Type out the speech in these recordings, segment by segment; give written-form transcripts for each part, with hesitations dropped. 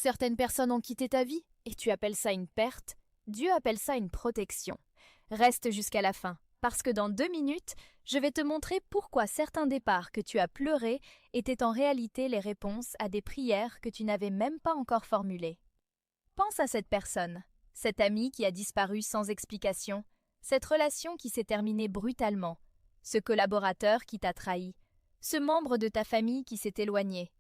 Certaines personnes ont quitté ta vie et tu appelles ça une perte. Dieu appelle ça une protection. Reste jusqu'à la fin, parce que dans 2 minutes, je vais te montrer pourquoi certains départs que tu as pleurés étaient en réalité les réponses à des prières que tu n'avais même pas encore formulées. Pense à cette personne, cet ami qui a disparu sans explication, cette relation qui s'est terminée brutalement, ce collaborateur qui t'a trahi, ce membre de ta famille qui s'est éloigné.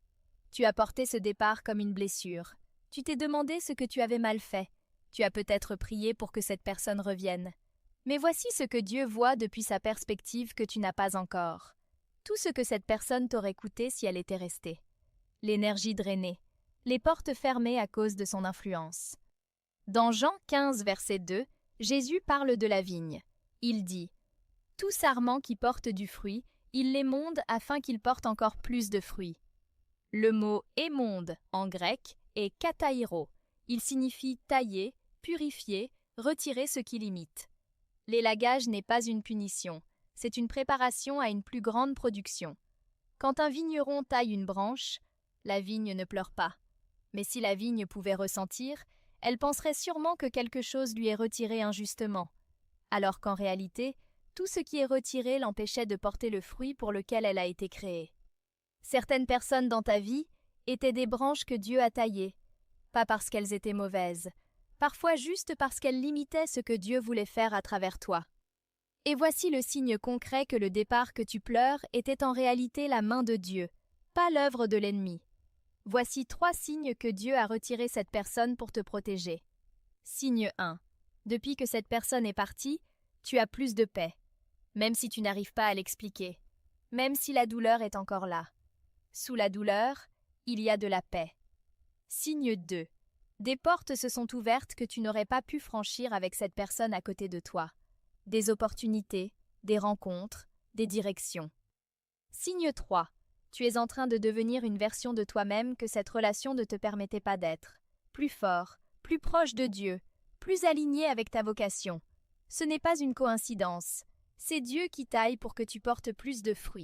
Tu as porté ce départ comme une blessure. Tu t'es demandé ce que tu avais mal fait. Tu as peut-être prié pour que cette personne revienne. Mais voici ce que Dieu voit depuis sa perspective que tu n'as pas encore. Tout ce que cette personne t'aurait coûté si elle était restée. L'énergie drainée, les portes fermées à cause de son influence. Dans Jean 15, verset 2, Jésus parle de la vigne. Il dit « Tout sarment qui porte du fruit, il l'émonde afin qu'il porte encore plus de fruits. » Le mot « émonde » en grec est « kataïro ». Il signifie tailler, purifier, retirer ce qui limite. L'élagage n'est pas une punition, c'est une préparation à une plus grande production. Quand un vigneron taille une branche, la vigne ne pleure pas. Mais si la vigne pouvait ressentir, elle penserait sûrement que quelque chose lui est retiré injustement, alors qu'en réalité, tout ce qui est retiré l'empêchait de porter le fruit pour lequel elle a été créée. Certaines personnes dans ta vie étaient des branches que Dieu a taillées, pas parce qu'elles étaient mauvaises, parfois juste parce qu'elles limitaient ce que Dieu voulait faire à travers toi. Et voici le signe concret que le départ que tu pleures était en réalité la main de Dieu, pas l'œuvre de l'ennemi. Voici 3 signes que Dieu a retiré cette personne pour te protéger. Signe 1. Depuis que cette personne est partie, tu as plus de paix, même si tu n'arrives pas à l'expliquer, même si la douleur est encore là. Sous la douleur, il y a de la paix. Signe 2. Des portes se sont ouvertes que tu n'aurais pas pu franchir avec cette personne à côté de toi. Des opportunités, des rencontres, des directions. Signe 3. Tu es en train de devenir une version de toi-même que cette relation ne te permettait pas d'être. Plus fort, plus proche de Dieu, plus aligné avec ta vocation. Ce n'est pas une coïncidence. C'est Dieu qui taille pour que tu portes plus de fruits.